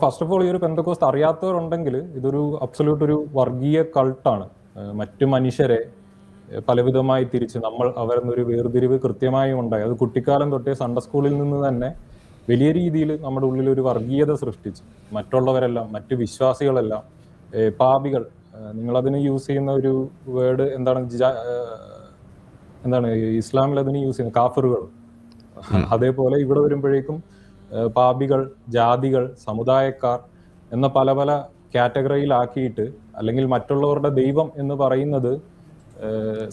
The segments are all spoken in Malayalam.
ഫസ്റ്റ് ഓഫ് ഓൾ ഈ ഒരു പെന്തക്കോസ്ത് അറിയാത്തവരുണ്ടെങ്കിൽ ഇതൊരു അബ്സല്യൂട്ട് ഒരു വർഗീയ കൾട്ടാണ്. മറ്റു മനുഷ്യരെ പലവിധമായി തിരിച്ച് അവരെന്നൊരു വേർതിരിവ് കൃത്യമായും ഉണ്ടായി. അത് കുട്ടിക്കാലം തൊട്ടേ സൺഡേ സ്കൂളിൽ നിന്ന് തന്നെ വലിയ രീതിയിൽ നമ്മുടെ ഉള്ളിൽ ഒരു വർഗീയത സൃഷ്ടിച്ചു. മറ്റുള്ളവരെല്ലാം, മറ്റു വിശ്വാസികളെല്ലാം പാപികൾ. നിങ്ങളതിന് യൂസ് ചെയ്യുന്ന ഒരു വേർഡ് എന്താണ് ഇസ്ലാമിൽ അതിന് യൂസ് ചെയ്യുന്നത് കാഫിറുകൾ. അതേപോലെ ഇവിടെ വരുമ്പോഴേക്കും പാപികൾ, ജാതികൾ, സമുദായക്കാർ എന്ന പല പല കാറ്റഗറിയിലാക്കിയിട്ട്, അല്ലെങ്കിൽ മറ്റുള്ളവരുടെ ദൈവം എന്ന് പറയുന്നത്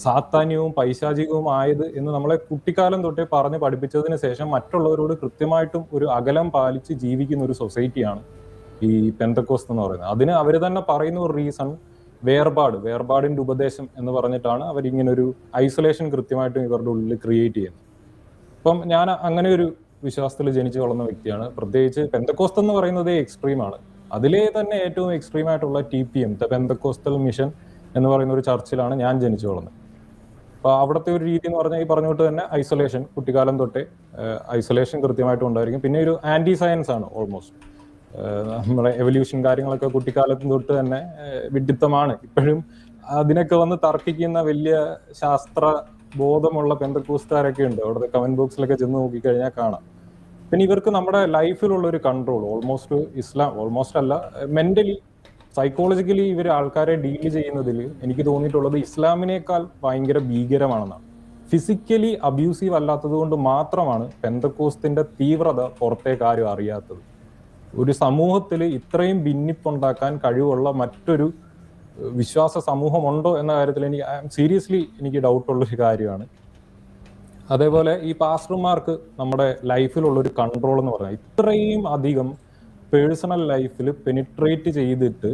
സാത്താന്യവും പൈശാചികവും ആയത് എന്ന് നമ്മളെ കുട്ടിക്കാലം തൊട്ടേ പറഞ്ഞ് പഠിപ്പിച്ചതിന് ശേഷം മറ്റുള്ളവരോട് കൃത്യമായിട്ടും ഒരു അകലം പാലിച്ച് ജീവിക്കുന്ന ഒരു സൊസൈറ്റിയാണ് ഈ പെന്തക്കോസ്ത് എന്ന് പറയുന്നത്. അതിന് അവർ തന്നെ പറയുന്ന ഒരു റീസൺ വേർപാടിന്റെ ഉപദേശം എന്ന് പറഞ്ഞിട്ടാണ് അവരിങ്ങനെ ഒരു ഐസൊലേഷൻ കൃത്യമായിട്ടും ഇവരുടെ ഉള്ളിൽ ക്രിയേറ്റ് ചെയ്യുന്നത്. അപ്പം ഞാൻ അങ്ങനെ ഒരു വിശ്വാസത്തിൽ ജനിച്ചു വളർന്ന വ്യക്തിയാണ്. പ്രത്യേകിച്ച് പെന്തക്കോസ്ത് എന്ന് പറയുന്നത് എക്സ്ട്രീമാണ്. അതിലെ തന്നെ ഏറ്റവും എക്സ്ട്രീം ആയിട്ടുള്ള TPM, ദ പെന്തക്കോസ്റ്റൽ മിഷൻ എന്ന് പറയുന്ന ഒരു ചർച്ചിലാണ് ഞാൻ ജനിച്ചു വളർന്നത്. അപ്പൊ അവിടുത്തെ ഒരു രീതി എന്ന് പറഞ്ഞാൽ ഈ പറഞ്ഞുകൊണ്ട് തന്നെ ഐസൊലേഷൻ, കുട്ടിക്കാലം തൊട്ടേ ഐസൊലേഷൻ കൃത്യമായിട്ടും ഉണ്ടായിരിക്കും. പിന്നെ ഒരു ആന്റി സയൻസ് ആണ് ഓൾമോസ്റ്റ്. നമ്മുടെ എവല്യൂഷൻ കാര്യങ്ങളൊക്കെ കുട്ടിക്കാലത്ത് തൊട്ട് തന്നെ വിഡിത്തമാണ്. ഇപ്പോഴും അതിനൊക്കെ വന്ന് തർക്കിക്കുന്ന വലിയ ശാസ്ത്ര ബോധമുള്ള പെന്തക്കോസ്തുകാരൊക്കെ ഉണ്ട്. അവിടുത്തെ കമന്റ് ബോക്സിലൊക്കെ ചെന്ന് നോക്കിക്കഴിഞ്ഞാൽ കാണാം. പിന്നെ ഇവർക്ക് നമ്മുടെ ലൈഫിലുള്ള ഒരു കൺട്രോൾ ഓൾമോസ്റ്റ് അല്ല, മെന്റലി സൈക്കോളജിക്കലി ഇവർ ആൾക്കാരെ ഡീൽ ചെയ്യുന്നതിൽ എനിക്ക് തോന്നിയിട്ടുള്ളത് ഇസ്ലാമിനേക്കാൾ ഭയങ്കര ഭീകരമാണെന്നാണ്. ഫിസിക്കലി അബ്യൂസീവ് അല്ലാത്തത് കൊണ്ട് മാത്രമാണ് പെന്തക്കോസ്തിന്റെ തീവ്രത പുറത്തേക്ക് ആരും അറിയാത്തത്. ഒരു സമൂഹത്തിൽ ഇത്രയും ഭിന്നിപ്പുണ്ടാക്കാൻ കഴിവുള്ള മറ്റൊരു വിശ്വാസ സമൂഹമുണ്ടോ എന്ന കാര്യത്തിൽ എനിക്ക് ഡൗട്ടുള്ളൊരു കാര്യമാണ്. അതേപോലെ ഈ പാസ്റ്റർമാർക്ക് നമ്മുടെ ലൈഫിലുള്ളൊരു കൺട്രോൾ എന്ന് പറഞ്ഞാൽ ഇത്രയും അധികം പേഴ്സണൽ ലൈഫിൽ പെനിട്രേറ്റ് ചെയ്തിട്ട്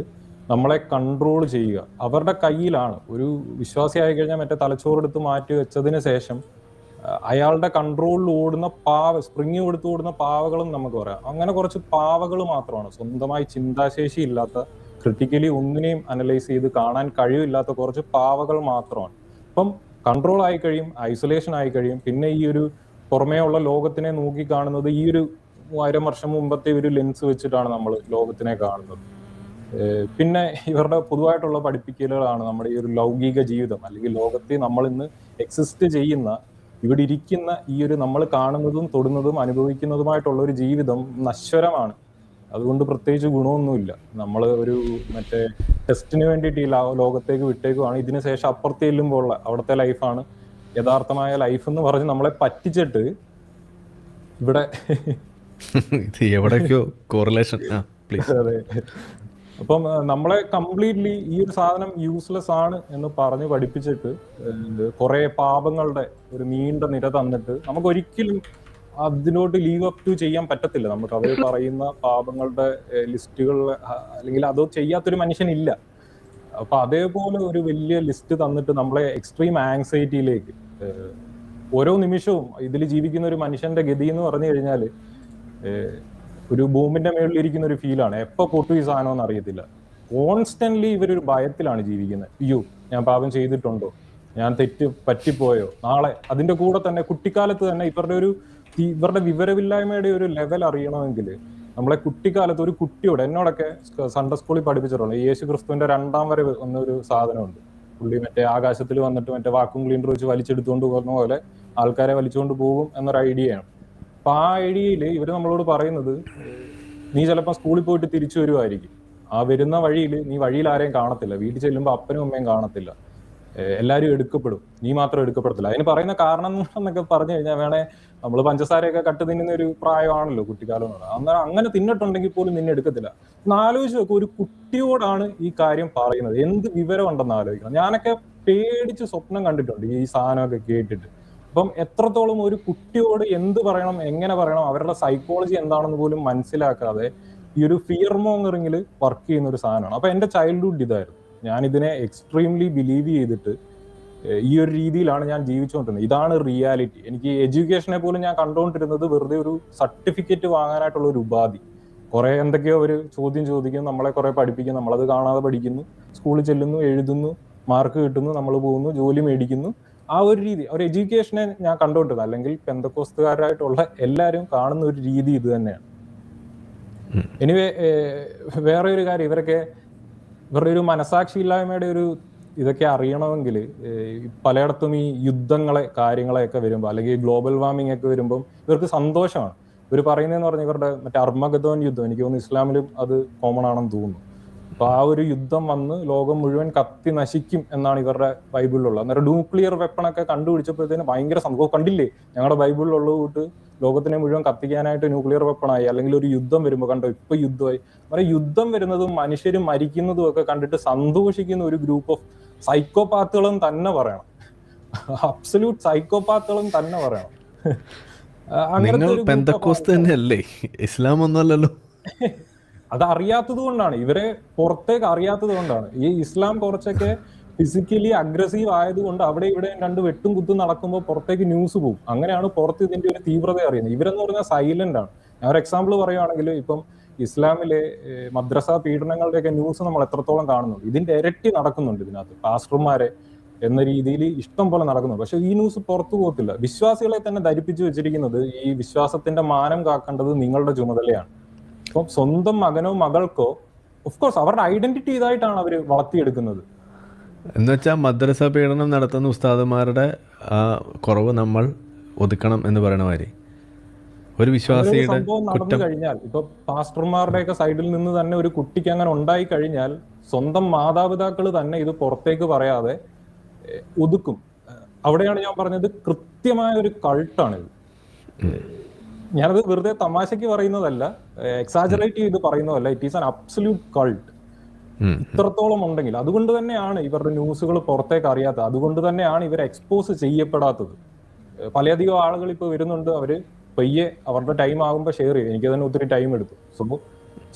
നമ്മളെ കൺട്രോൾ ചെയ്യുക അവരുടെ കയ്യിലാണ്. ഒരു വിശ്വാസി ആയി കഴിഞ്ഞാൽ മറ്റേ തലച്ചോറെടുത്ത് മാറ്റി വെച്ചതിന് ശേഷം അയാളുടെ കൺട്രോളിൽ ഓടുന്ന സ്പ്രിങ് കൊടുത്ത് ഓടുന്ന പാവകളും നമുക്ക് പറയാം. അങ്ങനെ കുറച്ച് പാവകൾ മാത്രമാണ്, സ്വന്തമായി ചിന്താശേഷി ഇല്ലാത്ത, ക്രിട്ടിക്കലി ഒന്നിനെയും അനലൈസ് ചെയ്ത് കാണാൻ കഴിവില്ലാത്ത കുറച്ച് പാവകൾ മാത്രമാണ്. അപ്പം കൺട്രോൾ ആയി കഴിയും, ഐസൊലേഷൻ ആയി കഴിയും. പിന്നെ ഈ ഒരു പുറമേ ഉള്ള ലോകത്തിനെ നോക്കി കാണുന്നത് ഈ ഒരു 3000 വർഷം മുമ്പത്തെ ഒരു ലെൻസ് വെച്ചിട്ടാണ് നമ്മൾ ലോകത്തിനെ കാണുന്നത്. പിന്നെ ഇവരുടെ പൊതുവായിട്ടുള്ള പഠിപ്പിക്കലുകളാണ് നമ്മുടെ ഈ ഒരു ലൗകിക ജീവിതം, അല്ലെങ്കിൽ ലോകത്തെ നമ്മൾ ഇന്ന് എക്സിസ്റ്റ് ചെയ്യുന്ന, ഇവിടെ ഇരിക്കുന്ന ഈ ഒരു നമ്മൾ കാണുന്നതും തൊടുന്നതും അനുഭവിക്കുന്നതുമായിട്ടുള്ള ഒരു ജീവിതം നശ്വരമാണ്. അതുകൊണ്ട് പ്രത്യേകിച്ച് ഗുണമൊന്നുമില്ല. നമ്മൾ ഒരു മറ്റേ ടെസ്റ്റിന് വേണ്ടിയിട്ട് ഈ ലോകത്തേക്ക് വിട്ടേക്കുവാണ്. ഇതിന് ശേഷം അപ്പുറത്ത് ചെല്ലുമ്പോൾ അവിടുത്തെ ലൈഫാണ് യഥാർത്ഥമായ ലൈഫ് എന്ന് പറഞ്ഞ് നമ്മളെ പറ്റിച്ചിട്ട് ഇവിടെ എവിടേക്കോ കോറിലേഷൻ. അതെ. അപ്പം നമ്മളെ കംപ്ലീറ്റ്ലി ഈ ഒരു സാധനം യൂസ്ലെസ് ആണ് എന്ന് പറഞ്ഞ് പഠിപ്പിച്ചിട്ട് കുറെ പാപങ്ങളുടെ ഒരു നീണ്ട നിര തന്നിട്ട് നമുക്ക് ഒരിക്കലും അതിനോട്ട് ലീവ് അപ്പ് ടു ചെയ്യാൻ പറ്റത്തില്ല. നമുക്ക് അവർ പറയുന്ന പാപങ്ങളുടെ ലിസ്റ്റുകൾ, അല്ലെങ്കിൽ അത് ചെയ്യാത്തൊരു മനുഷ്യനില്ല. അപ്പൊ അതേപോലെ ഒരു വലിയ ലിസ്റ്റ് തന്നിട്ട് നമ്മളെ എക്സ്ട്രീം ആങ്സൈറ്റിയിലേക്ക്, ഓരോ നിമിഷവും ഇതിൽ ജീവിക്കുന്ന ഒരു മനുഷ്യന്റെ ഗതി എന്ന് പറഞ്ഞു കഴിഞ്ഞാൽ ഒരു ബോംബിന്റെ മേളിൽ ഇരിക്കുന്ന ഒരു ഫീലാണ്. എപ്പോ പൊട്ടു ഈ സാധനം എന്ന് അറിയത്തില്ല. കോൺസ്റ്റന്റ്ലി ഇവരൊരു ഭയത്തിലാണ് ജീവിക്കുന്നത്. അയ്യോ, ഞാൻ പാപം ചെയ്തിട്ടുണ്ടോ, ഞാൻ തെറ്റ് പറ്റിപ്പോയോ, നാളെ. അതിന്റെ കൂടെ തന്നെ കുട്ടിക്കാലത്ത് തന്നെ ഇവരുടെ വിവരമില്ലായ്മയുടെ ഒരു ലെവൽ അറിയണമെങ്കിൽ നമ്മളെ കുട്ടിക്കാലത്ത് ഒരു കുട്ടിയോട്, എന്നോടൊക്കെ സൺഡേ സ്കൂളിൽ പഠിപ്പിച്ചിട്ടുണ്ട്, യേശു ക്രിസ്തുവിന്റെ 2ാം വരവ് എന്നൊരു സാധനമുണ്ട്. പുള്ളി മറ്റേ ആകാശത്തിൽ വന്നിട്ട് മറ്റേ വാക്യൂം ക്ലീനർ വെച്ച് വലിച്ചെടുത്തുകൊണ്ട് പോകുന്ന പോലെ ആൾക്കാരെ വലിച്ചുകൊണ്ട് പോകും എന്നൊരു ഐഡിയയാണ്. അപ്പൊ ആ ഐഡിയയിൽ ഇവര് നമ്മളോട് പറയുന്നത്, നീ ചിലപ്പോൾ സ്കൂളിൽ പോയിട്ട് തിരിച്ചു വരുമായിരിക്കും, ആ വരുന്ന വഴിയിൽ നീ വഴിയിൽ ആരെയും കാണത്തില്ല, വീട്ടിൽ ചെല്ലുമ്പോൾ അപ്പനും അമ്മയും കാണത്തില്ല, എല്ലാവരും എടുക്കപ്പെടും, നീ മാത്രം എടുക്കപ്പെടത്തില്ല. അതിന് പറയുന്ന കാരണം എന്നൊക്കെ പറഞ്ഞു കഴിഞ്ഞാൽ, വേണേ നമ്മൾ പഞ്ചസാരയൊക്കെ കട്ട് തിന്നുന്ന ഒരു പ്രായമാണല്ലോ കുട്ടിക്കാലം എന്ന് പറയുന്നത്. അന്നേരം അങ്ങനെ തിന്നിട്ടുണ്ടെങ്കിൽ പോലും നിന്നെ എടുക്കത്തില്ല. ഒന്ന് ആലോചിച്ച് നോക്കും, ഒരു കുട്ടിയോടാണ് ഈ കാര്യം പറയുന്നത്. എന്ത് വിവരം ഉണ്ടെന്ന് ആലോചിക്കണം. ഞാനൊക്കെ പേടിച്ച് സ്വപ്നം കണ്ടിട്ടുണ്ട് ഈ സാധനമൊക്കെ കേട്ടിട്ട്. അപ്പം എത്രത്തോളം ഒരു കുട്ടിയോട് എന്ത് പറയണം, എങ്ങനെ പറയണം, അവരുടെ സൈക്കോളജി എന്താണെന്ന് പോലും മനസ്സിലാക്കാതെ ഈ ഒരു ഫിയർ മോങ്ങറിങ്ങിൽ വർക്ക് ചെയ്യുന്ന ഒരു സാധനമാണ്. അപ്പൊ എന്റെ ചൈൽഡ്ഹുഡ് ഇതായിരുന്നു. ഞാൻ ഇതിനെ എക്സ്ട്രീംലി ബിലീവ് ചെയ്തിട്ട് ഈ ഒരു രീതിയിലാണ് ഞാൻ ജീവിച്ചുകൊണ്ടിരുന്നത്. ഇതാണ് റിയാലിറ്റി. എനിക്ക് എഡ്യൂക്കേഷനെ പോലും ഞാൻ കണ്ടുകൊണ്ടിരുന്നത് വെറുതെ ഒരു സർട്ടിഫിക്കറ്റ് വാങ്ങാനായിട്ടുള്ള ഒരു ഉപാധി. കുറെ എന്തൊക്കെയോ ഒരു ചോദ്യം ചോദിക്കും, നമ്മളെ കുറെ പഠിപ്പിക്കും, നമ്മളത് കാണാതെ പഠിക്കുന്നു, സ്കൂളിൽ ചെല്ലുന്നു, എഴുതുന്നു, മാർക്ക് കിട്ടുന്നു, നമ്മൾ പോകുന്നു, ജോലി മേടിക്കുന്നു. ആ ഒരു രീതി, ഒരു എഡ്യൂക്കേഷനെ ഞാൻ കണ്ടുകൊണ്ടിരുന്നത്. അല്ലെങ്കിൽ പെന്തക്കോസ്തുകാരായിട്ടുള്ള എല്ലാവരും കാണുന്ന ഒരു രീതി ഇത് തന്നെയാണ്. എനിവേ വേറെ ഒരു കാര്യം, ഇവരുടെ ഒരു മനസാക്ഷിയില്ലായ്മയുടെ ഒരു ഇതൊക്കെ അറിയണമെങ്കിൽ പലയിടത്തും ഈ കാര്യങ്ങളെയൊക്കെ വരുമ്പോൾ, അല്ലെങ്കിൽ ഗ്ലോബൽ വാർമിംഗ് ഒക്കെ വരുമ്പം ഇവർക്ക് സന്തോഷമാണ്. ഇവർ പറയുന്നതെന്ന് പറഞ്ഞാൽ ഇവരുടെ മറ്റേ അർമഗദോൻ യുദ്ധം, എനിക്ക് തോന്നുന്നു ഇസ്ലാമിലും അത് കോമൺ ആണെന്ന് തോന്നുന്നു. അപ്പൊ ആ ഒരു യുദ്ധം വന്ന് ലോകം മുഴുവൻ കത്തി നശിക്കും എന്നാണ് ഇവരുടെ ബൈബിളിലുള്ളത്. അന്നേരം ന്യൂക്ലിയർ വെപ്പണൊക്കെ കണ്ടുപിടിച്ചപ്പോഴത്തേന് ഭയങ്കര സംഭവം. കണ്ടില്ലേ, ഞങ്ങളുടെ ബൈബിളിലുള്ളത് കൂട്ട് ലോകത്തിനെ മുഴുവൻ കത്തിക്കാനായിട്ട് ന്യൂക്ലിയർ വെപ്പണായി. അല്ലെങ്കിൽ ഒരു യുദ്ധം വരുമ്പോൾ കണ്ടോ, ഇപ്പൊ യുദ്ധമായി. അങ്ങനെ യുദ്ധം വരുന്നതും മനുഷ്യരും മരിക്കുന്നതും ഒക്കെ കണ്ടിട്ട് സന്തോഷിക്കുന്ന ഒരു ഗ്രൂപ്പ് ഓഫ് സൈക്കോപാത്തുകളും തന്നെ പറയണം. അബ്സല്യൂട്ട് സൈക്കോപാത്തുകളും തന്നെ പറയണം. നിങ്ങൾ പെന്തക്കോസ്ത് തന്നെയല്ലേ, ഇസ്ലാം ഒന്നുമല്ലല്ലോ. അത് അറിയാത്തത് കൊണ്ടാണ്, ഇവരെ പുറത്തേക്ക് അറിയാത്തത് കൊണ്ടാണ്. ഈ ഇസ്ലാം കുറച്ചൊക്കെ ഫിസിക്കലി അഗ്രസീവ് ആയതുകൊണ്ട് അവിടെ ഇവിടെ രണ്ട് വെട്ടും കുത്തും നടക്കുമ്പോൾ പുറത്തേക്ക് ന്യൂസ് പോകും. അങ്ങനെയാണ് പുറത്ത് ഇതിന്റെ ഒരു തീവ്രത അറിയുന്നത്. ഇവരെന്ന് പറഞ്ഞാൽ സൈലന്റ് ആണ്. ഞാൻ ഒരു എക്സാമ്പിൾ പറയുകയാണെങ്കിൽ, ഇപ്പം ഇസ്ലാമിലെ മദ്രസ പീഡനങ്ങളുടെയൊക്കെ ന്യൂസ് നമ്മൾ എത്രത്തോളം കാണുന്നുണ്ട്, ഇതിന്റെ ഇരട്ടി നടക്കുന്നുണ്ട് ഇതിനകത്ത്. പാസ്റ്റർമാരെ എന്ന രീതിയിൽ ഇഷ്ടം പോലെ നടക്കുന്നു. പക്ഷെ ഈ ന്യൂസ് പുറത്തു പോകത്തില്ല. വിശ്വാസികളെ തന്നെ ധരിപ്പിച്ചു വെച്ചിരിക്കുന്നത് ഈ വിശ്വാസത്തിന്റെ മാനം കാക്കേണ്ടത് നിങ്ങളുടെ ചുമതലയാണ്. അപ്പം സ്വന്തം മകനോ മകൾക്കോ ഓഫ്കോഴ്സ് അവരുടെ ഐഡന്റിറ്റി ഇതായിട്ടാണ് അവർ വളർത്തിയെടുക്കുന്നത്. എന്നുവെച്ചാൽ മദ്രസ പീഡനം നടത്തുന്ന ഉസ്താദുമാരുടെ ആ കുറവ് നമ്മൾ ഒതുക്കണം എന്ന് പറയണ മാതിരി ഒരു വിശ്വാസിയുടെ സംഭവം നടന്നു കഴിഞ്ഞാൽ, ഇപ്പൊ പാസ്റ്റർമാരുടെയൊക്കെ സൈഡിൽ നിന്ന് തന്നെ ഒരു കുട്ടിക്ക് അങ്ങനെ ഉണ്ടായി കഴിഞ്ഞാൽ സ്വന്തം മാതാപിതാക്കൾ തന്നെ ഇത് പുറത്തേക്ക് പറയാതെ ഒതുക്കും. അവിടെയാണ് ഞാൻ പറഞ്ഞത്, കൃത്യമായ ഒരു കൾട്ടാണിത്. ഞാനത് വെറുതെ തമാശക്ക് പറയുന്നതല്ല, എക്സാജറേറ്റ് ചെയ്ത് പറയുന്നതല്ല. It is an absolute cult. ഇത്രത്തോളം ഉണ്ടെങ്കിൽ അതുകൊണ്ട് തന്നെയാണ് ഇവരുടെ ന്യൂസുകൾ പുറത്തേക്ക് അറിയാത്തത്. അതുകൊണ്ട് തന്നെയാണ് ഇവർ എക്സ്പോസ് ചെയ്യപ്പെടാത്തത്. പലയധികം ആളുകൾ ഇപ്പൊ വരുന്നുണ്ട്, അവര് പയ്യെ അവരുടെ ടൈം ആകുമ്പോൾ ഷെയർ ചെയ്യും. എനിക്ക് തന്നെ ഒത്തിരി ടൈം എടുത്തു. സോ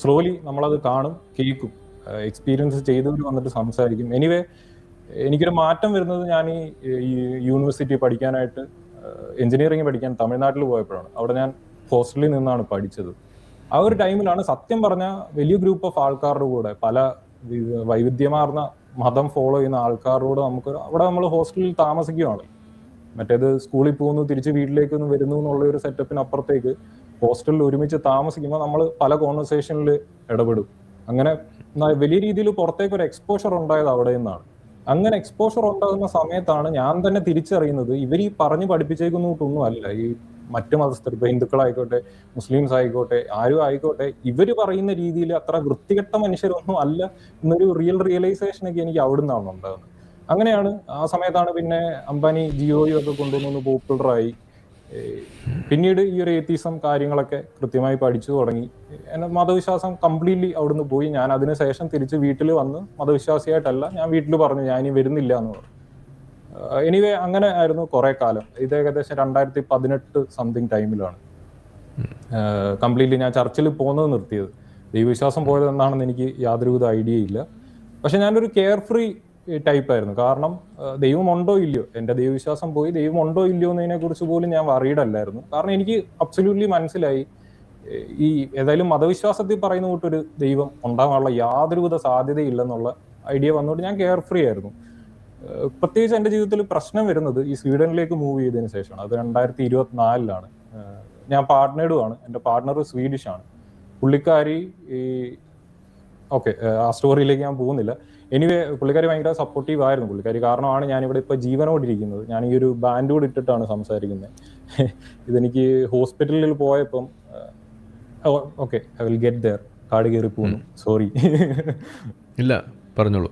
സ്ലോലി നമ്മളത് കാണും, കേൾക്കും, എക്സ്പീരിയൻസ് ചെയ്തവർ വന്നിട്ട് സംസാരിക്കും. എനിവേ എനിക്കൊരു മാറ്റം വരുന്നത്, ഞാൻ ഈ യൂണിവേഴ്സിറ്റി പഠിക്കാനായിട്ട് എഞ്ചിനീയറിംഗ് പഠിക്കാൻ തമിഴ്നാട്ടിൽ പോയപ്പോഴാണ്. അവിടെ ഞാൻ ഹോസ്റ്റലിൽ നിന്നാണ് പഠിച്ചത്. ആ ഒരു ടൈമിലാണ് സത്യം പറഞ്ഞ വലിയ ഗ്രൂപ്പ് ഓഫ് ആൾക്കാരുടെ കൂടെ, പല വൈവിധ്യമാർന്ന മതം ഫോളോ ചെയ്യുന്ന ആൾക്കാരുടെ കൂടെ നമുക്ക് അവിടെ നമ്മൾ ഹോസ്റ്റലിൽ താമസിക്കുകയാണ്. മറ്റേത് സ്കൂളിൽ പോകുന്നു തിരിച്ച് വീട്ടിലേക്ക് വരുന്നു എന്നുള്ള ഒരു സെറ്റപ്പിനപ്പുറത്തേക്ക് ഹോസ്റ്റലിൽ ഒരുമിച്ച് താമസിക്കുമ്പോൾ നമ്മൾ പല കോൺവെർസേഷനിൽ ഇടപെടും. അങ്ങനെ വലിയ രീതിയിൽ പുറത്തേക്ക് ഒരു എക്സ്പോഷർ ഉണ്ടായത് അവിടെ നിന്നാണ്. അങ്ങനെ എക്സ്പോഷർ ഉണ്ടാകുന്ന സമയത്താണ് ഞാൻ തന്നെ തിരിച്ചറിയുന്നത്, ഇവർ ഈ പറഞ്ഞു പഠിപ്പിച്ചേക്കുന്നൊന്നും അല്ല. ഈ മറ്റു മതസ്ഥർ, ഇപ്പൊ ഹിന്ദുക്കളായിക്കോട്ടെ മുസ്ലിംസ് ആയിക്കോട്ടെ ആരും ആയിക്കോട്ടെ, ഇവര് പറയുന്ന രീതിയിൽ അത്ര വൃത്തികെട്ട മനുഷ്യരൊന്നും അല്ല എന്നൊരു റിയലൈസേഷനൊക്കെ എനിക്ക് അവിടെ നിന്നാണ് ഉണ്ടാകുന്നത്. അങ്ങനെയാണ് ആ സമയത്താണ് പിന്നെ അംബാനി ജിയോയും ഒക്കെ കൊണ്ടുവന്ന് പോപ്പുലറായി. പിന്നീട് ഈ ഒരു ഏത്തീസം കാര്യങ്ങളൊക്കെ കൃത്യമായി പഠിച്ചു തുടങ്ങി. എന്നെ മതവിശ്വാസം കംപ്ലീറ്റ്ലി അവിടുന്ന് പോയി. ഞാൻ അതിനുശേഷം തിരിച്ച് വീട്ടിൽ വന്ന് മതവിശ്വാസിയായിട്ടല്ല, ഞാൻ വീട്ടിൽ പറഞ്ഞു ഞാൻ ഇനി വരുന്നില്ല എന്ന് പറഞ്ഞു. എനിവേ അങ്ങനെ ആയിരുന്നു കുറെ കാലം. ഇത് ഏകദേശം 2018 സംതിങ് ടൈമിലാണ് കംപ്ലീറ്റ്ലി ഞാൻ ചർച്ചിൽ പോകുന്നത് നിർത്തിയത്. ദൈവവിശ്വാസം പോയത് എന്താണെന്ന് എനിക്ക് യാതൊരുവിധ ഐഡിയ ഇല്ല. പക്ഷെ ഞാനൊരു കെയർ ഫ്രീ ടൈപ്പ് ആയിരുന്നു. കാരണം ദൈവം ഉണ്ടോ ഇല്ലയോ, എന്റെ ദൈവവിശ്വാസം പോയി, ദൈവം ഉണ്ടോ ഇല്ലയോ എന്നതിനെ കുറിച്ച് പോലും ഞാൻ വറീഡ് അല്ലായിരുന്നു. കാരണം എനിക്ക് അബ്സല്യൂട്ട്ലി മനസ്സിലായി, ഈ ഏതായാലും മതവിശ്വാസത്തിൽ പറയുന്ന കൂട്ടൊരു ദൈവം ഉണ്ടാകാനുള്ള യാതൊരുവിധ സാധ്യതയില്ലെന്നുള്ള ഐഡിയ വന്നുകൊണ്ട് ഞാൻ കെയർ ഫ്രീ ആയിരുന്നു. പ്രത്യേകിച്ച് എൻ്റെ ജീവിതത്തിൽ പ്രശ്നം വരുന്നത് ഈ സ്വീഡനിലേക്ക് മൂവ് ചെയ്തതിന് ശേഷമാണ്. അത് 2024 ഞാൻ പാർട്ട്നേർഡുമാണ്. എൻ്റെ പാർട്ട്ണർ സ്വീഡിഷ് ആണ്. പുള്ളിക്കാരി ഓക്കെ, ആ സ്റ്റോറിയിലേക്ക് ഞാൻ പോകുന്നില്ല. എനിവേ പുള്ളിക്കാരി ഭയങ്കര സപ്പോർട്ടീവ് ആയിരുന്നു. പുള്ളിക്കാരി കാരണമാണ് ഞാനിവിടെ ഇപ്പോൾ ജീവനോടിരിക്കുന്നത്. ഞാൻ ഈ ഒരു ബാൻഡ് കൂടി ഇട്ടിട്ടാണ് സംസാരിക്കുന്നത്. ഇതെനിക്ക് ഹോസ്പിറ്റലിൽ പോയപ്പം okay I will get there, കാട് കയറി പോകുന്നു, സോറി. ഇല്ല പറഞ്ഞോളൂ.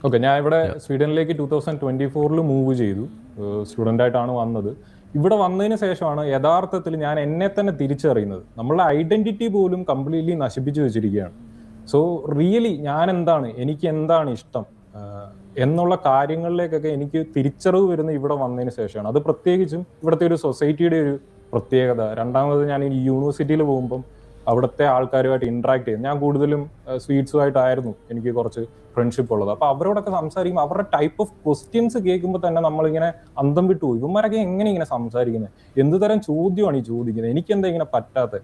ഓക്കെ, ഞാൻ ഇവിടെ സ്വീഡനിലേക്ക് 2024 മൂവ് ചെയ്തു. സ്റ്റുഡൻ്റ് ആയിട്ടാണ് വന്നത്. ഇവിടെ വന്നതിന് ശേഷമാണ് യഥാർത്ഥത്തിൽ ഞാൻ എന്നെ തന്നെ തിരിച്ചറിയുന്നത്. നമ്മളുടെ ഐഡന്റിറ്റി പോലും കംപ്ലീറ്റ്ലി നശിപ്പിച്ചു വെച്ചിരിക്കുകയാണ്. സോ റിയലി ഞാൻ എന്താണ്, എനിക്ക് എന്താണ് ഇഷ്ടം എന്നുള്ള കാര്യങ്ങളിലേക്കൊക്കെ എനിക്ക് തിരിച്ചറിവ് വരുന്ന ഇവിടെ വന്നതിന് ശേഷമാണ്. അത് പ്രത്യേകിച്ചും ഇവിടുത്തെ ഒരു സൊസൈറ്റിയുടെ ഒരു പ്രത്യേകത. രണ്ടാമത് ഞാൻ ഈ യൂണിവേഴ്സിറ്റിയിൽ പോകുമ്പം അവിടുത്തെ ആൾക്കാരുമായിട്ട് ഇന്ററാക്ട് ചെയ്യും. ഞാൻ കൂടുതലും സ്വീറ്റ്സുമായിട്ടായിരുന്നു എനിക്ക് കുറച്ച് ഫ്രണ്ട്ഷിപ്പ് ഉള്ളത്. അപ്പൊ അവരോടൊക്കെ സംസാരിക്കുമ്പോൾ അവരുടെ ടൈപ്പ് ഓഫ് ക്വസ്റ്റ്യൻസ് കേൾക്കുമ്പോൾ തന്നെ നമ്മളിങ്ങനെ അന്തം വിട്ടുപോയി. ഇവന്മാരൊക്കെ എങ്ങനെ ഇങ്ങനെ സംസാരിക്കുന്നത്, എന്ത് തരം ചോദ്യമാണ് ഈ ചോദിക്കുന്നത്, എനിക്കെന്താ ഇങ്ങനെ പറ്റാത്തത്.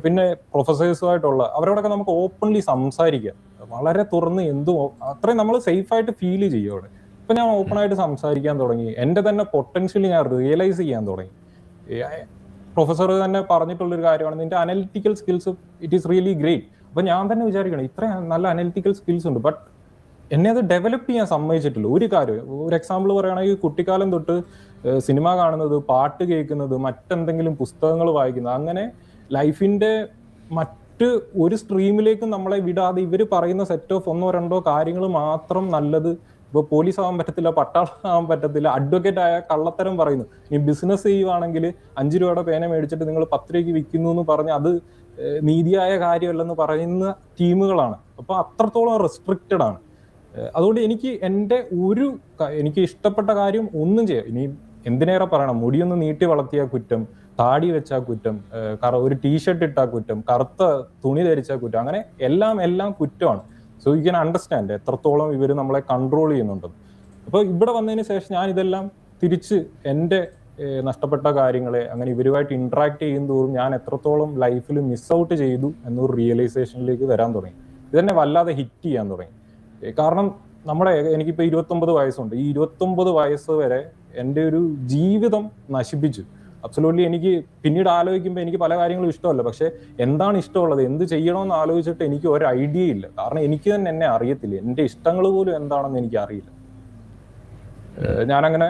പിന്നെ പ്രൊഫസേഴ്സുമായിട്ടുള്ള അവരോടൊക്കെ നമുക്ക് ഓപ്പൺലി സംസാരിക്കാം, വളരെ തുറന്ന് എന്തും അത്രയും നമ്മൾ സേഫായിട്ട് ഫീൽ ചെയ്യും അവിടെ. ഇപ്പൊ ഞാൻ ഓപ്പൺ ആയിട്ട് സംസാരിക്കാൻ തുടങ്ങി. എന്റെ തന്നെ പൊട്ടൻഷ്യലി ഞാൻ റിയലൈസ് ചെയ്യാൻ തുടങ്ങി. പ്രൊഫസർ തന്നെ പറഞ്ഞിട്ടുള്ളൊരു കാര്യമാണ്, നിന്റെ analytical skills it is really great. അപ്പൊ ഞാൻ തന്നെ വിചാരിക്കണം ഇത്രയും നല്ല അനലിറ്റിക്കൽ സ്കിൽസ് ഉണ്ട്, ബട്ട് എന്നെ അത് ഡെവലപ്പ് ചെയ്യാൻ സമ്മതിച്ചിട്ടില്ല ഒരു കാര്യം. ഒരു എക്സാമ്പിൾ പറയുകയാണെങ്കിൽ കുട്ടിക്കാലം തൊട്ട് സിനിമ കാണുന്നത്, പാട്ട് കേൾക്കുന്നത്, മറ്റെന്തെങ്കിലും പുസ്തകങ്ങൾ വായിക്കുന്നത്, അങ്ങനെ ലൈഫിന്റെ മറ്റ് ഒരു സ്ട്രീമിലേക്കും നമ്മളെ വിടാതെ ഇവർ പറയുന്ന സെറ്റ് ഓഫ് 1-2 കാര്യങ്ങൾ മാത്രം നല്ലത്. ഇപ്പോൾ പോലീസ് ആവാൻ പറ്റത്തില്ല, പട്ടാളം ആവാൻ പറ്റത്തില്ല, അഡ്വക്കേറ്റ് ആയ കള്ളത്തരം പറയുന്നു, ഈ ബിസിനസ് ചെയ്യുവാണെങ്കിൽ 5 രൂപയുടെ പേന മേടിച്ചിട്ട് നിങ്ങൾ 10 രൂപയ്ക്ക് വിൽക്കുന്നു എന്ന് പറഞ്ഞ് അത് നീതിയായ കാര്യമല്ലെന്ന് പറയുന്ന ടീമുകളാണ്. അപ്പോൾ അത്രത്തോളം റെസ്ട്രിക്റ്റഡ് ആണ്. അതുകൊണ്ട് എനിക്ക് ഇഷ്ടപ്പെട്ട കാര്യം ഒന്നും ചെയ്യാം. ഇനി എന്തിനേറെ പറയണം, മുടിയൊന്ന് നീട്ടി വളർത്തിയാൽ കുറ്റം, താടി വെച്ചാൽ കുറ്റം, ഒരു ടീഷർട്ട് ഇട്ടാൽ കുറ്റം, കറുത്ത തുണി ധരിച്ചാൽ കുറ്റം, അങ്ങനെ എല്ലാം കുറ്റമാണ്. സോ യു ക്യാൻ അണ്ടർസ്റ്റാൻഡ് എത്രത്തോളം ഇവർ നമ്മളെ കൺട്രോൾ ചെയ്യുന്നുണ്ടെന്ന്. അപ്പോൾ ഇവിടെ വന്നതിന് ശേഷം ഞാൻ ഇതെല്ലാം തിരിച്ച് എൻ്റെ നഷ്ടപ്പെട്ട കാര്യങ്ങളെ അങ്ങനെ ഇവരുമായിട്ട് ഇന്ററാക്ട് ചെയ്യും തോറും ഞാൻ എത്രത്തോളം ലൈഫിൽ മിസ് ഔട്ട് ചെയ്തു എന്നൊരു റിയലൈസേഷനിലേക്ക് വരാൻ തുടങ്ങി. ഇതെന്നെ വല്ലാതെ ഹിറ്റ് ചെയ്യാൻ തുടങ്ങി. കാരണം എനിക്കിപ്പോൾ 29 വയസ്സുണ്ട്. ഈ 29 വയസ്സ് വരെ എൻ്റെ ഒരു ജീവിതം നശിപ്പിച്ചു. അബ്സല്യൂട്ട്ലി. എനിക്ക് പിന്നീട് ആലോചിക്കുമ്പോൾ എനിക്ക് പല കാര്യങ്ങളും ഇഷ്ടമല്ല, പക്ഷെ എന്താണ് ഇഷ്ടമുള്ളത്, എന്ത് ചെയ്യണമെന്ന് ആലോചിച്ചിട്ട് എനിക്ക് ഒരു ഐഡിയ ഇല്ല. കാരണം എനിക്ക് തന്നെ എന്നെ അറിയത്തില്ല, എൻ്റെ ഇഷ്ടങ്ങൾ പോലും എന്താണെന്ന് എനിക്ക് അറിയില്ല. ഞാനങ്ങനെ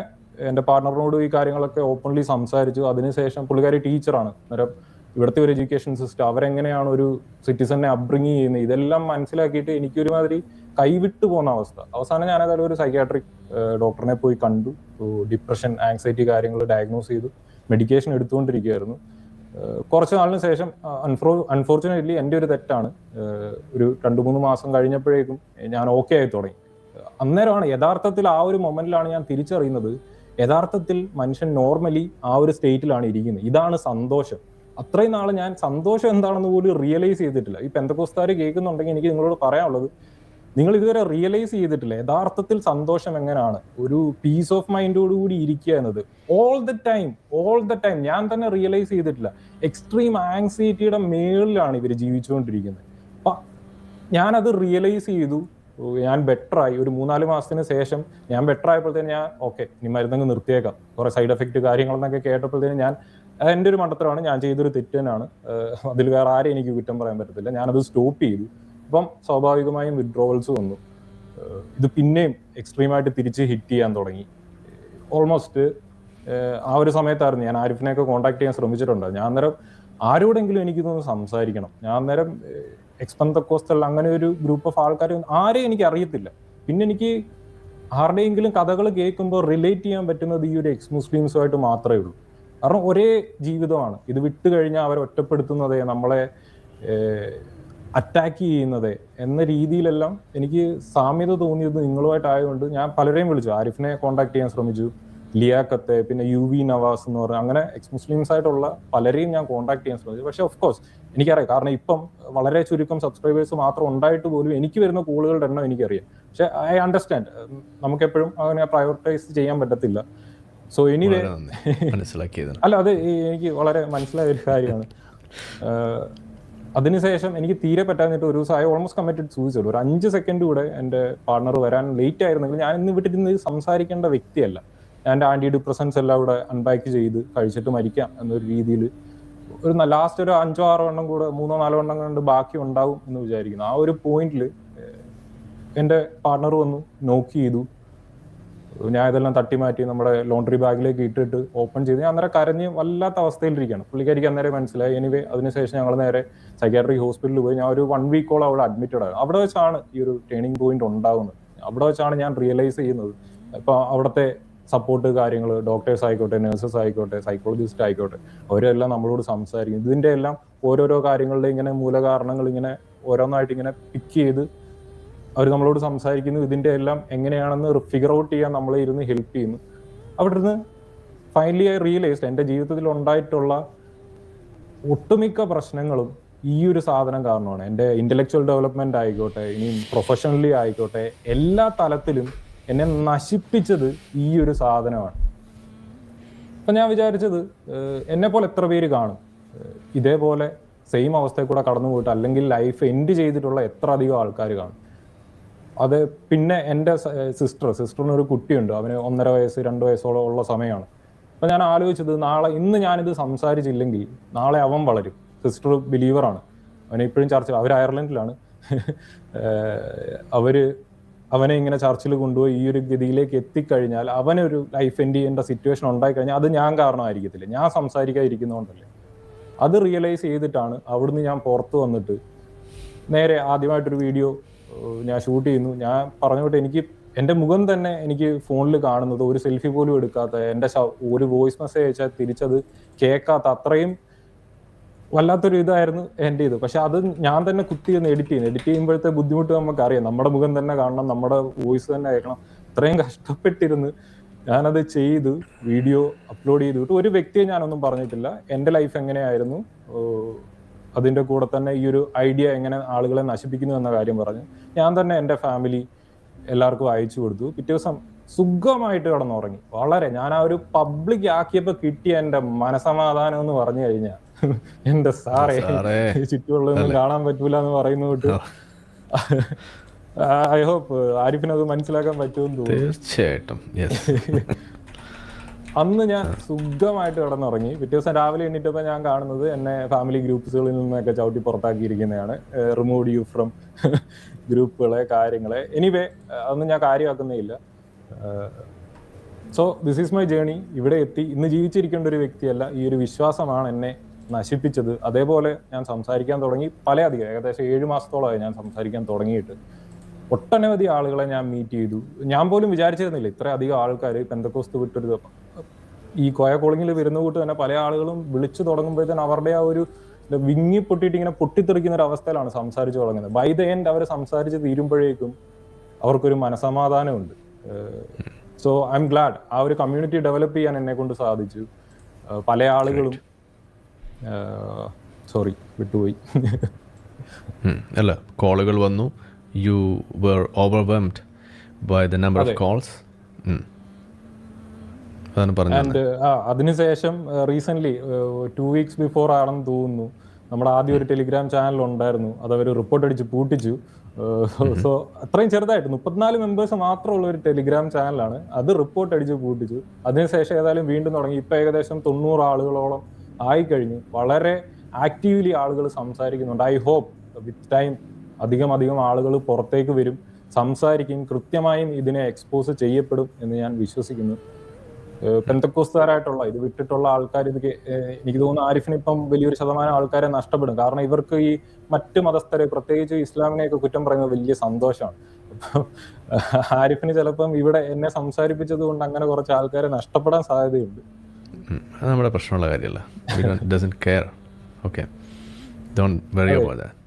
എൻ്റെ പാർട്ണറിനോട് ഈ കാര്യങ്ങളൊക്കെ ഓപ്പൺലി സംസാരിച്ചു. അതിനുശേഷം പുള്ളിക്കാരി ടീച്ചറാണ്. അന്നേരം ഇവിടുത്തെ ഒരു എഡ്യൂക്കേഷൻ സിസ്റ്റം, അവരെങ്ങനെയാണ് ഒരു സിറ്റിസനെ അപ്ബ്രിങ് ചെയ്യുന്നത്, ഇതെല്ലാം മനസ്സിലാക്കിയിട്ട് എനിക്കൊരുമാതിരി കൈവിട്ടു പോകുന്ന അവസ്ഥ. അവസാനം ഞാനേതായാലും ഒരു സൈക്യാട്രിക് ഡോക്ടറിനെ പോയി കണ്ടു. ഡിപ്രഷൻ, ആങ്സൈറ്റി കാര്യങ്ങൾ ഡയഗ്നോസ് ചെയ്തു. മെഡിക്കേഷൻ എടുത്തുകൊണ്ടിരിക്കുകയായിരുന്നു. കുറച്ച് നാളിന് ശേഷം അൺഫോർച്ചുനേറ്റ്ലി എൻ്റെ ഒരു തെറ്റാണ്, ഒരു 2-3 മാസം കഴിഞ്ഞപ്പോഴേക്കും ഞാൻ ഓക്കെ ആയി തുടങ്ങി. അന്നേരമാണ് യഥാർത്ഥത്തിൽ ആ ഒരു മൊമെന്റിലാണ് ഞാൻ തിരിച്ചറിയുന്നത്, യഥാർത്ഥത്തിൽ മനുഷ്യൻ നോർമലി ആ ഒരു സ്റ്റേറ്റിലാണ് ഇരിക്കുന്നത്. ഇതാണ് സന്തോഷം. അത്രയും നാൾ ഞാൻ സന്തോഷം എന്താണെന്ന് പോലും റിയലൈസ് ചെയ്തിട്ടില്ല. ഈ പെന്തക്കോസ്തുകാർ കേൾക്കുന്നുണ്ടെങ്കിൽ എനിക്ക് നിങ്ങളോട് പറയാനുള്ളത്, നിങ്ങൾ ഇതുവരെ റിയലൈസ് ചെയ്തിട്ടില്ല യഥാർത്ഥത്തിൽ സന്തോഷം എങ്ങനെയാണ്. ഒരു പീസ് ഓഫ് മൈൻഡോടുകൂടി ഇരിക്കുക എന്നത് ഓൾ ദ ടൈം ഞാൻ തന്നെ റിയലൈസ് ചെയ്തിട്ടില്ല. എക്സ്ട്രീം ആങ്സൈറ്റിയുടെ മേളിലാണ് ഇവർ ജീവിച്ചുകൊണ്ടിരിക്കുന്നത്. അപ്പം ഞാനത് റിയലൈസ് ചെയ്തു. ഞാൻ ബെറ്ററായി. ഒരു 3-4 മാസത്തിന് ശേഷം ഞാൻ ബെറ്റർ ആയപ്പോഴത്തേന് ഞാൻ ഓക്കെ, ഇനി മരുന്നങ്ങ് നിർത്തിയേക്കാം, കുറെ സൈഡ് എഫക്റ്റ് കാര്യങ്ങളെന്നൊക്കെ കേട്ടപ്പോഴത്തേന് ഞാൻ എൻ്റെ ഒരു മണ്ടത്തരമാണ്, ഞാൻ ചെയ്തൊരു തെറ്റ് തന്നെയാണ്, അതിൽ വേറെ ആരെയും എനിക്ക് കുറ്റം പറയാൻ പറ്റത്തില്ല, ഞാനത് സ്റ്റോപ്പ് ചെയ്തു. അപ്പം സ്വാഭാവികമായും വിഡ്രോവൽസ് വന്നു. ഇത് പിന്നെയും എക്സ്ട്രീമായിട്ട് തിരിച്ച് ഹിറ്റ് ചെയ്യാൻ തുടങ്ങി. ഓൾമോസ്റ്റ് ആ ഒരു സമയത്തായിരുന്നു ഞാൻ ആരിഫിനെയൊക്കെ കോൺടാക്ട് ചെയ്യാൻ ശ്രമിച്ചിട്ടുണ്ട്. ഞാൻ അന്നേരം ആരോടെങ്കിലും എനിക്കിതൊന്ന് സംസാരിക്കണം. ഞാൻ അന്നേരം എക്സ്പെന്തക്കോസ്റ്റൽ അങ്ങനെ ഒരു ഗ്രൂപ്പ് ഓഫ് ആൾക്കാർ ആരെയും എനിക്ക് അറിയത്തില്ല. പിന്നെ എനിക്ക് ആരുടെയെങ്കിലും കഥകൾ കേൾക്കുമ്പോൾ റിലേറ്റ് ചെയ്യാൻ പറ്റുന്നത് ഈ ഒരു എക്സ് മുസ്ലിംസുമായിട്ട് മാത്രമേ ഉള്ളൂ. കാരണം ഒരേ ജീവിതമാണ്. ഇത് വിട്ട് കഴിഞ്ഞാൽ അവരെ ഒറ്റപ്പെടുത്തുന്നതേ, നമ്മളെ അറ്റാക്ക് ചെയ്യുന്നത് എന്ന രീതിയിലെല്ലാം എനിക്ക് സാമ്യത തോന്നിയത് നിങ്ങളുമായിട്ടായതുകൊണ്ട് ഞാൻ പലരെയും വിളിച്ചു. ആരിഫിനെ കോൺടാക്ട് ചെയ്യാൻ ശ്രമിച്ചു, ലിയാഖത്തെ, പിന്നെ UV നവാസ് എന്ന് പറഞ്ഞ അങ്ങനെ എക്സ് മുസ്ലിംസ് ആയിട്ടുള്ള പലരെയും ഞാൻ കോൺടാക്ട് ചെയ്യാൻ ശ്രമിച്ചു. പക്ഷെ ഓഫ് കോഴ്സ് എനിക്കറിയാം, കാരണം ഇപ്പം വളരെ ചുരുക്കം സബ്സ്ക്രൈബേഴ്സ് മാത്രം ഉണ്ടായിട്ട് പോലും എനിക്ക് വരുന്ന കോളുകളുടെ എണ്ണം എനിക്കറിയാം. പക്ഷെ ഐ അണ്ടർസ്റ്റാൻഡ്, നമുക്കെപ്പോഴും അങ്ങനെ പ്രയോറിറ്റൈസ് ചെയ്യാൻ പറ്റത്തില്ല. സോ എനിവേ അല്ല, അത് എനിക്ക് വളരെ മനസ്സിലായ ഒരു കാര്യമാണ്. അതിനുശേഷം എനിക്ക് തീരെ പറ്റാഞ്ഞിട്ട് ഒരു ദിവസം ഓൾമോസ്റ്റ് കമ്മിറ്റഡ് സൂയിസൈഡ്. ഒരു 5 സെക്കൻഡ് കൂടെ എൻ്റെ പാർട്ണർ വരാൻ ലേറ്റ് ആയിരുന്നെങ്കിൽ ഞാൻ ഇന്ന് വിട്ടിരുന്ന് സംസാരിക്കേണ്ട വ്യക്തിയല്ല. ഞാൻ എൻ്റെ ആൻറ്റി ഡിപ്രസൻസ് എല്ലാം ഇവിടെ അൺപാക്ക് ചെയ്ത് കഴിച്ചിട്ട് മരിക്കാം എന്നൊരു രീതിയിൽ ഒരു ലാസ്റ്റ് ഒരു 5-6 എണ്ണം കൂടെ 3-4 എണ്ണം കൊണ്ട് ബാക്കി ഉണ്ടാവും എന്ന് വിചാരിക്കുന്നു. ആ ഒരു പോയിന്റിൽ എൻ്റെ പാർട്ണർ വന്നു നോക്ക് ചെയ്തു. ഞാൻ ഇതെല്ലാം തട്ടി മാറ്റി നമ്മുടെ ലോണ്ടറി ബാഗിലേക്ക് ഇട്ടിട്ട് ഓപ്പൺ ചെയ്ത് ഞാൻ അന്നേരം കരഞ്ഞ് വല്ലാത്ത അവസ്ഥയിലിരിക്കുകയാണ്. പുള്ളിക്കാരിക്ക് അന്നേരം മനസ്സിലായി. എനിവേ അതിനുശേഷം ഞങ്ങൾ നേരെ സൈക്യാട്രിക് ഹോസ്പിറ്റലിൽ പോയി. ഞാൻ ഒരു 1 വീക്കോളം അവിടെ അഡ്മിറ്റഡ് ആയിരുന്നു. അവിടെ വെച്ചാണ് ഈ ഒരു ടേണിംഗ് പോയിന്റ് ഉണ്ടാകുന്നത്. അവിടെ വെച്ചാണ് ഞാൻ റിയലൈസ് ചെയ്യുന്നത്. ഇപ്പൊ അവിടുത്തെ സപ്പോർട്ട് കാര്യങ്ങൾ, ഡോക്ടേഴ്സ് ആയിക്കോട്ടെ, നഴ്സസ് ആയിക്കോട്ടെ, സൈക്കോളജിസ്റ്റ് ആയിക്കോട്ടെ, അവരെല്ലാം നമ്മളോട് സംസാരിക്കും. ഇതിന്റെ എല്ലാം ഓരോരോ കാര്യങ്ങളുടെ ഇങ്ങനെ മൂലകാരണങ്ങൾ ഇങ്ങനെ ഓരോന്നായിട്ട് ഇങ്ങനെ പിക്ക് ചെയ്ത് അവർ നമ്മളോട് സംസാരിക്കുന്നു. ഇതിന്റെ എല്ലാം എങ്ങനെയാണെന്ന് ഫിഗർ ഔട്ട് ചെയ്യാൻ നമ്മളെ ഇരുന്ന് ഹെൽപ്പ് ചെയ്യുന്നു. അവിടെ നിന്ന് ഫൈനലി ഐ റിയലൈസ്ഡ് എൻ്റെ ജീവിതത്തിൽ ഉണ്ടായിട്ടുള്ള ഒട്ടുമിക്ക പ്രശ്നങ്ങളും ഈ ഒരു സാധനം കാരണമാണ്. എൻ്റെ ഇന്റലക്ച്വൽ ഡെവലപ്മെന്റ് ആയിക്കോട്ടെ, ഇനി പ്രൊഫഷണലി ആയിക്കോട്ടെ, എല്ലാ തലത്തിലും എന്നെ നശിപ്പിച്ചത് ഈ ഒരു സാധനമാണ്. അപ്പം ഞാൻ വിചാരിച്ചത് എന്നെ പോലെ എത്ര പേര് കാണും ഇതേപോലെ സെയിം അവസ്ഥയിൽ കൂടെ കടന്നു പോയിട്ട്, അല്ലെങ്കിൽ ലൈഫ് എൻഡ് ചെയ്തിട്ടുള്ള എത്ര അധികം ആൾക്കാർ കാണും. അത് പിന്നെ എൻ്റെ സിസ്റ്ററിന് ഒരു കുട്ടിയുണ്ട്. അവന് 1.5 വയസ്സ് 2 വയസ്സോളം ഉള്ള സമയമാണ്. അപ്പൊ ഞാൻ ആലോചിച്ചത് ഇന്ന് ഞാനിത് സംസാരിച്ചില്ലെങ്കിൽ നാളെ അവൻ വളരും. സിസ്റ്റർ ബിലീവറാണ്, അവനെ ഇപ്പോഴും ചർച്ച, അവർ അയർലൻഡിലാണ്. അവനെ ഇങ്ങനെ ചർച്ചിൽ കൊണ്ടുപോയി ഈ ഒരു ഗതിയിലേക്ക് എത്തിക്കഴിഞ്ഞാൽ അവനൊരു ലൈഫ് എൻഡ് ചെയ്യേണ്ട സിറ്റുവേഷൻ ഉണ്ടായി കഴിഞ്ഞാൽ അത് ഞാൻ കാരണമായിരിക്കത്തില്ല, ഞാൻ സംസാരിക്കാതിരിക്കുന്നതുകൊണ്ടല്ലേ. അത് റിയലൈസ് ചെയ്തിട്ടാണ് അവിടുന്ന് ഞാൻ പുറത്ത് വന്നിട്ട് നേരെ ആദ്യമായിട്ടൊരു വീഡിയോ ഞാൻ ഷൂട്ട് ചെയ്യുന്നു. ഞാൻ പറഞ്ഞോട്ടെ, എൻ്റെ മുഖം തന്നെ എനിക്ക് ഫോണിൽ കാണുന്നത്, ഒരു സെൽഫി പോലും എടുക്കാത്ത, എൻ്റെ ഒരു വോയിസ് മെസ്സേജ് അയച്ചാൽ തിരിച്ചത് കേൾക്കാത്ത, അത്രയും വല്ലാത്തൊരു ഇതായിരുന്നു എൻ്റെ ഇത്. പക്ഷെ അത് ഞാൻ തന്നെ കുത്തിയൊന്ന് എഡിറ്റ് ചെയ്യുമ്പോഴത്തെ ബുദ്ധിമുട്ട് നമുക്കറിയാം. നമ്മുടെ മുഖം തന്നെ കാണണം, നമ്മുടെ വോയിസ് തന്നെ കേൾക്കണം. അത്രയും കഷ്ടപ്പെട്ടിരുന്ന് ഞാനത് ചെയ്ത് വീഡിയോ അപ്ലോഡ് ചെയ്തിട്ട് ഒരു വ്യക്തിയെ ഞാനൊന്നും പറഞ്ഞിട്ടില്ല. എൻ്റെ ലൈഫ് എങ്ങനെയായിരുന്നു, അതിൻ്റെ കൂടെ തന്നെ ഈ ഒരു ഐഡിയ എങ്ങനെ ആളുകളെ നശിപ്പിക്കുന്നു എന്ന കാര്യം പറഞ്ഞു. ഞാൻ തന്നെ എൻ്റെ ഫാമിലി എല്ലാവർക്കും അയച്ചു കൊടുത്തു. പിറ്റേ ദിവസം സുഖമായിട്ട് കിടന്നുറങ്ങി. വളരെ ഞാൻ ആ ഒരു പബ്ലിക് ആക്കിയപ്പോൾ കിട്ടിയ എൻ്റെ മനസമാധാനം എന്ന് പറഞ്ഞു കഴിഞ്ഞാൽ, എന്റെ സാറേ ചുറ്റുമുള്ളതൊന്നും കാണാൻ പറ്റൂല എന്ന് പറയുന്ന തൊട്ട് ഐ ഹോപ്പ് ആരിഫിന് അത് മനസ്സിലാക്കാൻ പറ്റുമെന്ന് തോന്നുന്നു. തീർച്ചയായിട്ടും. അന്ന് ഞാൻ സുഖമായിട്ട് കിടന്നുറങ്ങി. പിറ്റേ ദിവസം രാവിലെ എണീറ്റപ്പോൾ ഞാൻ കാണുന്നത് എന്നെ ഫാമിലി ഗ്രൂപ്പ്സുകളിൽ നിന്നൊക്കെ ചവിട്ടി പുറത്താക്കിയിരിക്കുന്നതാണ്. റിമൂവ് യു ഫ്രം ഗ്രൂപ്പുകളെ, കാര്യങ്ങളെ. എനിവേ അതൊന്നും ഞാൻ കാര്യമാക്കുന്നേ ഇല്ല. So this is my journey. ഇവിടെ എത്തി. ഇന്ന് ജീവിച്ചിരിക്കേണ്ട ഒരു വ്യക്തിയല്ല, ഈ ഒരു വിശ്വാസമാണ് എന്നെ നശിപ്പിച്ചത്. അതേപോലെ ഞാൻ സംസാരിക്കാൻ തുടങ്ങി. പലയധികം, ഏകദേശം 7 മാസത്തോളമായി ഞാൻ സംസാരിക്കാൻ തുടങ്ങിയിട്ട്. ഒട്ടനവധി ആളുകളെ ഞാൻ മീറ്റ് ചെയ്തു. ഞാൻ പോലും വിചാരിച്ചിരുന്നില്ല ഇത്ര അധികം ആൾക്കാർ പെന്തക്കോസ്ത് വിട്ടൊരു ഈ കോയ കോളിങ്ങിൽ വരുന്ന കൂട്ട് തന്നെ പല ആളുകളും വിളിച്ചു തുടങ്ങുമ്പോഴത്തേന് അവരുടെ ആ ഒരു വിങ്ങി പൊട്ടിയിട്ട് ഇങ്ങനെ പൊട്ടിത്തെറിക്കുന്ന ഒരു അവസ്ഥയിലാണ് സംസാരിച്ചു തുടങ്ങുന്നത്. ബൈ ദ എൻഡ് അവർ സംസാരിച്ച് തീരുമ്പോഴേക്കും അവർക്കൊരു മനസമാധാനമുണ്ട്. സോ ഐ എം ഗ്ലാഡ് ആ ഒരു കമ്മ്യൂണിറ്റി ഡെവലപ്പ് ചെയ്യാൻ എന്നെ കൊണ്ട് സാധിച്ചു. പല ആളുകളും സോറി വിട്ടുപോയി. അല്ല, കോളുകൾ വന്നു. You were overwhelmed by the number of calls. അതിനുശേഷം റീസെന്റ് 2 weeks ബിഫോർ ആണെന്ന് തോന്നുന്നു, നമ്മുടെ ആദ്യം ഒരു ടെലിഗ്രാം ചാനൽ ഉണ്ടായിരുന്നു, അത് അവർ റിപ്പോർട്ട് അടിച്ച് പൂട്ടിച്ചു. സോ അത്രയും ചെറുതായിട്ട് 34 മെമ്പേഴ്സ് മാത്രമുള്ള ഒരു ടെലിഗ്രാം ചാനലാണ്, അത് റിപ്പോർട്ട് അടിച്ച് പൂട്ടിച്ചു. അതിനുശേഷം ഏതായാലും വീണ്ടും തുടങ്ങി. ഇപ്പൊ ഏകദേശം 90 ആളുകളോളം ആയിക്കഴിഞ്ഞു. വളരെ ആക്റ്റീവ്ലി ആളുകൾ സംസാരിക്കുന്നുണ്ട്. ഐ ഹോപ്പ് വിത്ത് ടൈം അധികം ആളുകൾ പുറത്തേക്ക് വരും, സംസാരിക്കും, കൃത്യമായും ഇതിനെ എക്സ്പോസ് ചെയ്യപ്പെടും എന്ന് ഞാൻ വിശ്വസിക്കുന്നു. പെന്തക്കോസ്തുകാരായിട്ടുള്ള ഇത് വിട്ടിട്ടുള്ള ആൾക്കാർ, എനിക്ക് തോന്നുന്നു ആരിഫിന് ഇപ്പം വലിയൊരു ശതമാനം ആൾക്കാരെ നഷ്ടപ്പെടും. കാരണം ഇവർക്ക് ഈ മറ്റ് മതസ്ഥരെ, പ്രത്യേകിച്ച് ഇസ്ലാമിനെയൊക്കെ കുറ്റം പറയുന്നത് വലിയ സന്തോഷമാണ്. ആരിഫിന് ചിലപ്പം ഇവിടെ എന്നെ സംസാരിപ്പിച്ചത് കൊണ്ട് അങ്ങനെ കുറച്ച് ആൾക്കാരെ നഷ്ടപ്പെടാൻ സാധ്യതയുണ്ട്. അത് നമ്മുടെ പ്രശ്നമുള്ള കാര്യമല്ല. Doesn't care. Okay, don't worry about that.